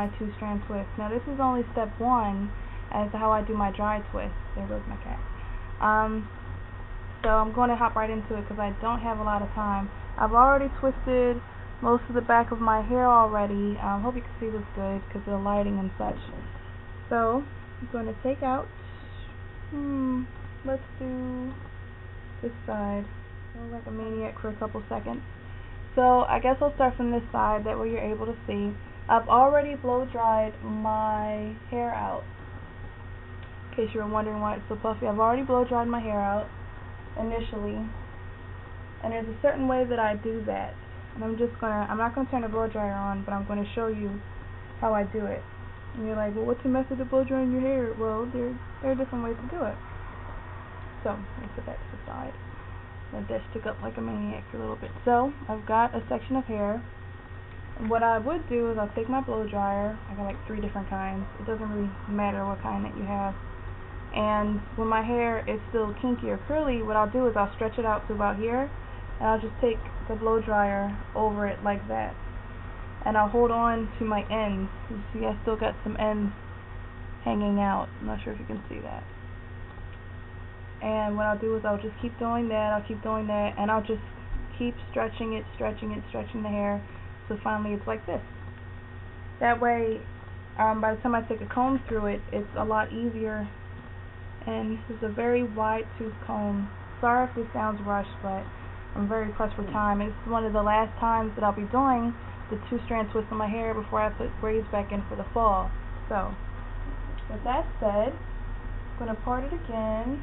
my 2-strand twist. Now this is only step 1 as to how I do my dry twist. There goes my cat. So I'm going to hop right into it because I don't have a lot of time. I've already twisted most of the back of my hair already. Hope you can see this good because of the lighting and such. So I'm going to take out, let's do this side. I'll like a maniac for a couple seconds. So I guess I'll start from this side, that way you're able to see. I've already blow dried my hair out. In case you were wondering why it's so puffy, I've already blow dried my hair out initially. And there's a certain way that I do that. And I'm not gonna turn the blow dryer on, but I'm gonna show you how I do it. And you're like, well, what's the method of blow drying your hair? Well, there are different ways to do it. So let me put that to the side. Let that stick up like a maniac for a little bit. So I've got a section of hair. And what I would do is I'll take my blow dryer. I got like 3 different kinds. It doesn't really matter what kind that you have. And when my hair is still kinky or curly, what I'll do is I'll stretch it out to about here, and I'll just take the blow dryer over it like that. And I'll hold on to my ends. You see I still got some ends hanging out. I'm not sure if you can see that. And what I'll do is I'll just keep doing that, and I'll just keep stretching the hair, so finally it's like this. That way, by the time I take a comb through it, it's a lot easier. And this is a very wide tooth comb. Sorry if this sounds rushed, but I'm very pressed for time. It's one of the last times that I'll be doing the 2-strand twist on my hair before I put braids back in for the fall. So, with that said, I'm going to part it again.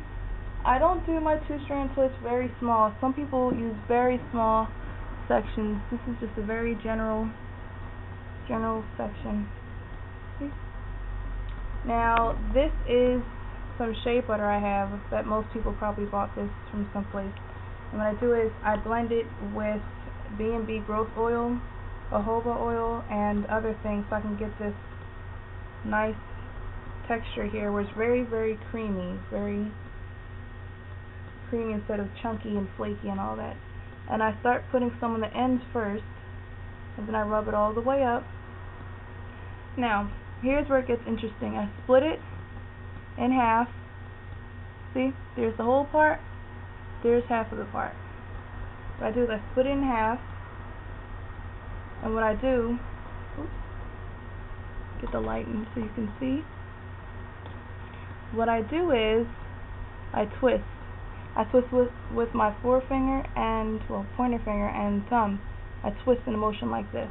I don't do my 2-strand twist very small. Some people use very small sections. This is just a very general section. See? Now, this is some shea butter I have that most people probably bought this from someplace. And what I do is I blend it with B&B growth oil, jojoba oil, and other things so I can get this nice texture here where it's very, very creamy. Very creamy instead of chunky and flaky and all that. And I start putting some on the ends first, and then I rub it all the way up. Now, here's where it gets interesting. I split it in half. See, there's the whole part, there's half of the part. What I do is I split it in half, and what I do, get the light in so you can see. What I do is I twist. I twist with my forefinger and, well, pointer finger and thumb. I twist in a motion like this.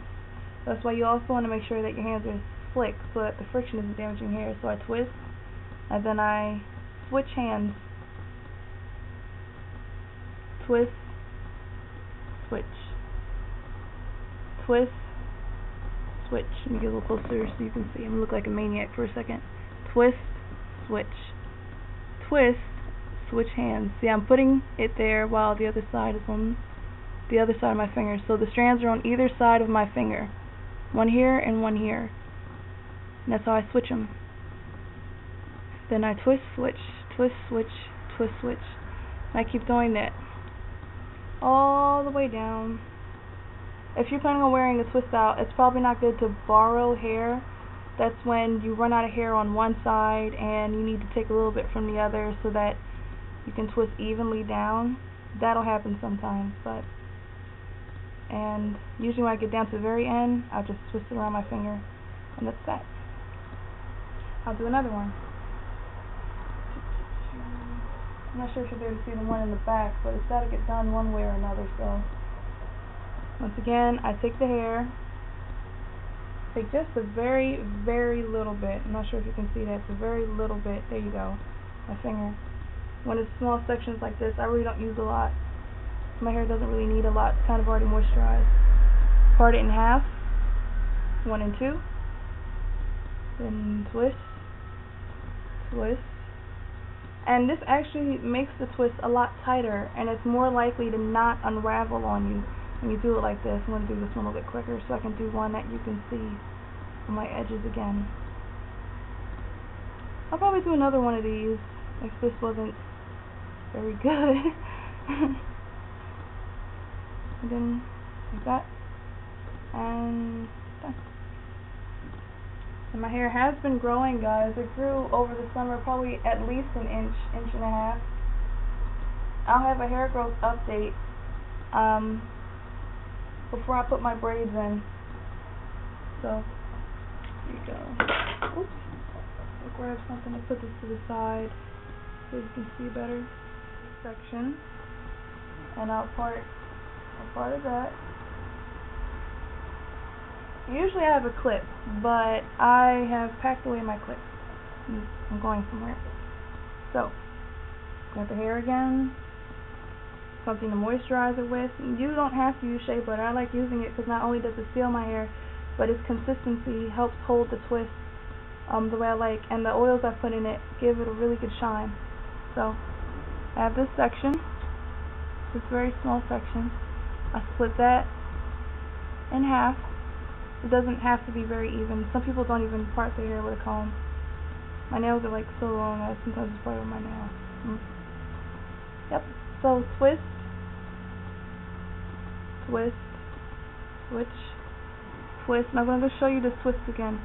That's why you also want to make sure that your hands are slick so that the friction isn't damaging hair. So I twist, and then I switch hands. Twist, switch. Twist, switch. Let me get a little closer so you can see. I'm going to look like a maniac for a second. Twist, switch. Twist, switch hands. See, I'm putting it there while the other side is on the other side of my finger. So the strands are on either side of my finger. One here and one here. And that's how I switch them. Then I twist, switch, twist, switch, twist, switch. And I keep doing that all the way down. If you're planning on wearing a twist out, it's probably not good to borrow hair. That's when you run out of hair on one side and you need to take a little bit from the other so that you can twist evenly down. That'll happen sometimes, and usually when I get down to the very end, I'll just twist it around my finger, and that's that. I'll do another one. I'm not sure if you'll be able to see the one in the back, but it's got to get done one way or another. So once again, I take the hair, take just a very, very little bit. I'm not sure if you can see that. It's a very little bit. There you go. My finger. When it's small sections like this, I really don't use a lot. My hair doesn't really need a lot. It's kind of already moisturized. Part it in half. 1 and 2. Then twist. Twist. And this actually makes the twist a lot tighter, and it's more likely to not unravel on you when you do it like this. I'm going to do this one a little bit quicker so I can do one that you can see on my edges again. I'll probably do another one of these if this wasn't very good. And then like that, and done. And my hair has been growing, guys. It grew over the summer, probably at least an inch, inch and a half. I'll have a hair growth update before I put my braids in. So, here you go. Oops. I'll grab something to put this to the side so you can see better. Section. And I'll part of that. Usually I have a clip, but I have packed away my clip. I'm going somewhere. So, grab the hair again. Something to moisturize it with. You don't have to use shea butter. I like using it because not only does it seal my hair, but its consistency helps hold the twist the way I like. And the oils I put in it give it a really good shine. So, I have this section. This very small section. I split that in half. It doesn't have to be very even. Some people don't even part their hair with a comb. My nails are like so long I sometimes just play with my nails. Yep. So twist, twist, switch, twist. Now I'm going to show you the twist again.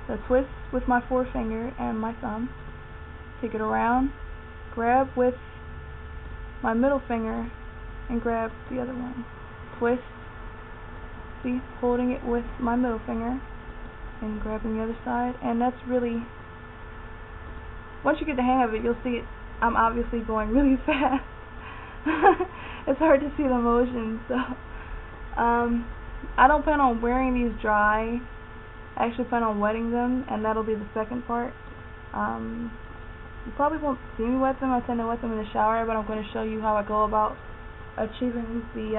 So twist with my forefinger and my thumb. Take it around. Grab with my middle finger and grab the other one. Twist. See, holding it with my middle finger and grabbing the other side, and that's really, once you get the hang of it, you'll see it. I'm obviously going really fast. It's hard to see the motion, so I don't plan on wearing these dry. I actually plan on wetting them, and that'll be the second part. You probably won't see me wet them. I tend to wet them in the shower, but I'm going to show you how I go about achieving the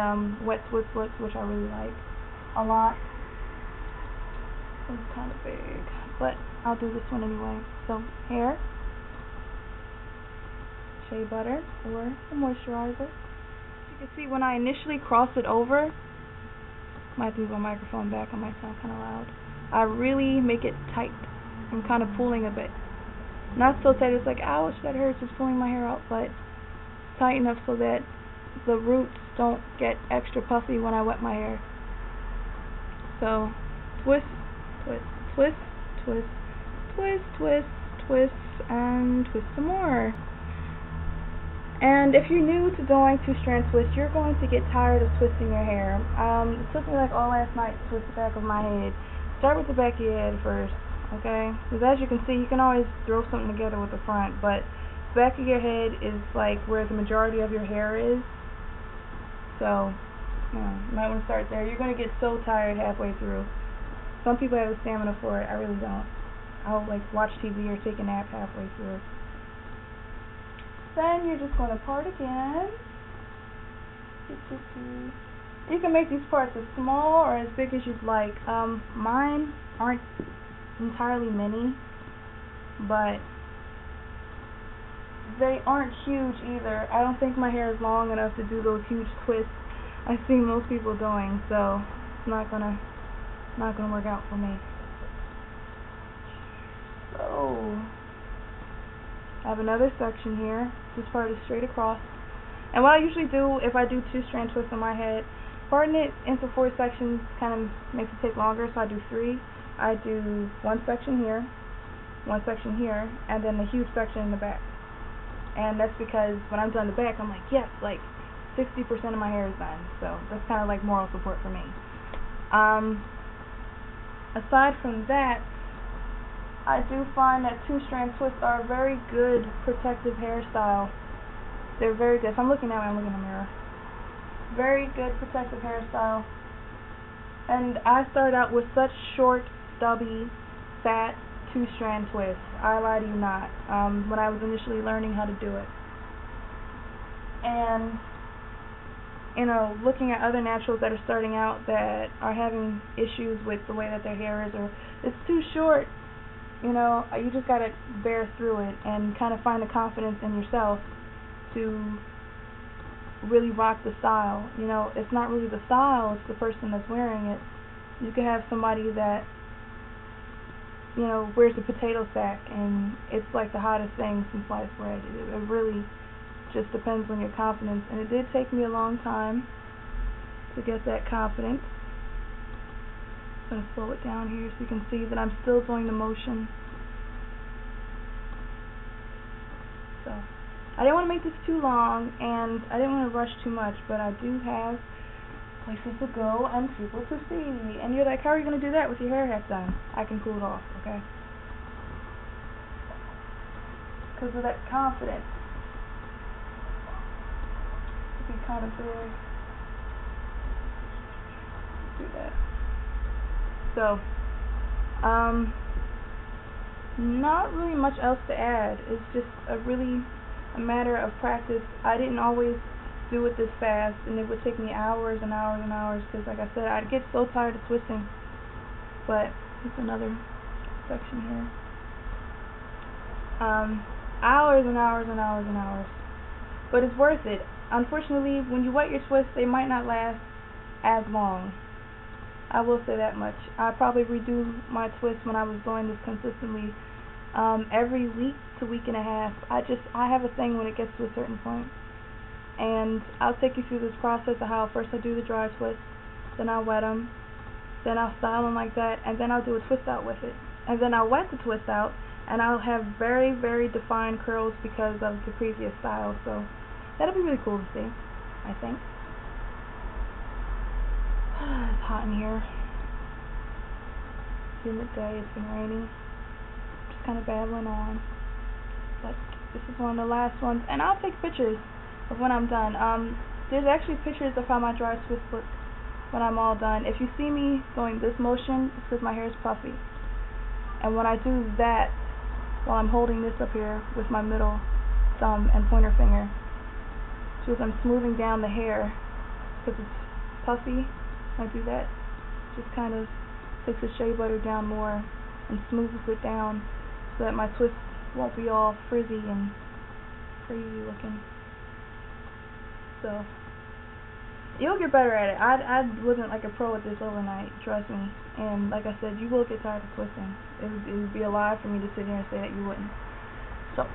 wet twist look, which I really like a lot. It's kind of big, but I'll do this one anyway. So, hair, shea butter, or a moisturizer. You can see when I initially cross it over, I might have to move my microphone back, I might sound kind of loud. I really make it tight. I'm kind of pulling a bit. Not so tight it's like, ouch, that hurts, it's pulling my hair out, but tight enough so that the roots don't get extra puffy when I wet my hair. So, twist, twist, twist, twist, twist, twist, twist, and twist some more. And if you're new to going to strand twist, you're going to get tired of twisting your hair. It took me like all last night to twist the back of my head. Start with the back of your head first, okay? Because as you can see, you can always throw something together with the front, but the back of your head is like where the majority of your hair is. So, you might want to start there. You're going to get so tired halfway through. Some people have the stamina for it. I really don't. I'll like watch TV or take a nap halfway through. Then you're just going to part again. You can make these parts as small or as big as you'd like. Mine aren't entirely mini, but they aren't huge either. I don't think my hair is long enough to do those huge twists I see most people doing, so it's not gonna work out for me. So I have another section here. This part is straight across. And what I usually do if I do 2 strand twists on my head, parting it into 4 sections kind of makes it take longer, so I do 3. I do 1 section here, 1 section here, and then a huge section in the back. And that's because when I'm done the back, I'm like, yes, like 60% of my hair is done. So that's kind of like moral support for me. Aside from that, I do find that 2-strand twists are a very good protective hairstyle. They're very good. If I'm looking at me, I'm looking in the mirror. Very good protective hairstyle. And I started out with such short, stubby, fat 2-strand twists. I lie to you not. When I was initially learning how to do it. And you know, looking at other naturals that are starting out that are having issues with the way that their hair is, or it's too short, you know, you just gotta bear through it and kind of find the confidence in yourself to really rock the style. You know, it's not really the style, it's the person that's wearing it. You could have somebody that, you know, wears a potato sack and it's like the hottest thing since sliced bread. It really just depends on your confidence, and it did take me a long time to get that confidence. going to slow it down here so you can see that I'm still doing the motion. So, I didn't want to make this too long, and I didn't want to rush too much, but I do have places to go and people to see. And you're like, how are you going to do that with your hair half done? I can cool it off, okay? Because of that confidence. Be kind of big. Do that. So, not really much else to add. It's just a matter of practice. I didn't always do it this fast, and it would take me hours and hours and hours because, like I said, I'd get so tired of twisting. But it's another section here. Hours and hours and hours and hours. But it's worth it. Unfortunately, when you wet your twists, they might not last as long. I will say that much. I probably redo my twists when I was doing this consistently every week to week and a half. I have a thing when it gets to a certain point. And I'll take you through this process of how first I do the dry twist, then I'll wet them, then I'll style them like that, and then I'll do a twist out with it. And then I'll wet the twist out, and I'll have very, very defined curls because of the previous style. So that'll be really cool to see, I think. It's hot in here. Humid day, it's been raining. Just kind of babbling on. But this is one of the last ones. And I'll take pictures of when I'm done. There's actually pictures of how my dry twist looks when I'm all done. If you see me doing this motion, it's because my hair is puffy. And when I do that, while I'm holding this up here with my middle thumb and pointer finger, so as I'm smoothing down the hair, because it's puffy, I do that. Just kind of takes the shea butter down more and smooths it down so that my twist won't be all frizzy and crazy looking. So you'll get better at it. I wasn't like a pro at this overnight, trust me. And like I said, you will get tired of twisting. It would be a lie for me to sit here and say that you wouldn't. So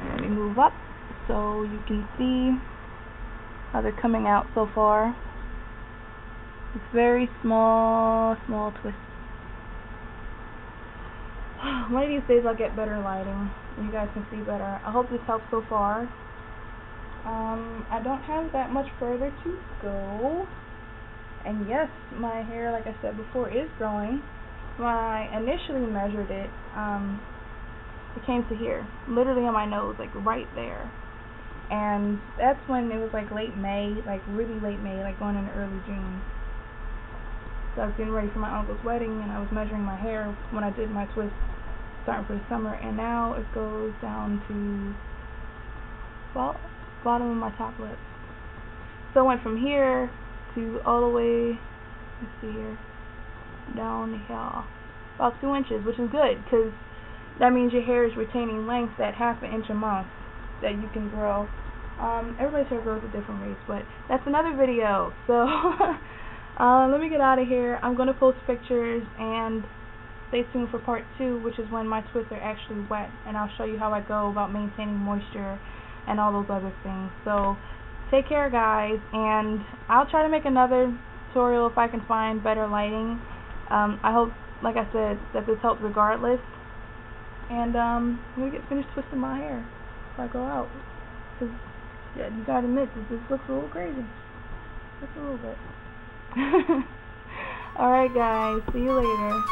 let me move up so you can see how they're coming out so far. It's very small twists. One of these days I'll get better lighting and you guys can see better. I hope this helps so far. I don't have that much further to go. And yes, my hair, like I said before, is growing. When I initially measured it, it came to here, literally on my nose, like right there. And that's when it was like late May, like really late May, like going into early June. So I was getting ready for my uncle's wedding, and I was measuring my hair when I did my twist starting for the summer, and now it goes down to, well, bottom of my top lip. So it went from here to all the way, let's see here, down here, about 2 inches, which is good, because that means your hair is retaining length at ½ inch a month that you can grow. Everybody's hair grows at different rates, but that's another video. So let me get out of here. I'm going to post pictures, and stay tuned for part 2, which is when my twists are actually wet, and I'll show you how I go about maintaining moisture and all those other things. So take care, guys, and I'll try to make another tutorial if I can find better lighting. I hope, like I said, that this helped regardless. And I'm going to get finished twisting my hair before I go out. Because, yeah, you gotta admit, this looks a little crazy. Just a little bit. Alright, guys. See you later.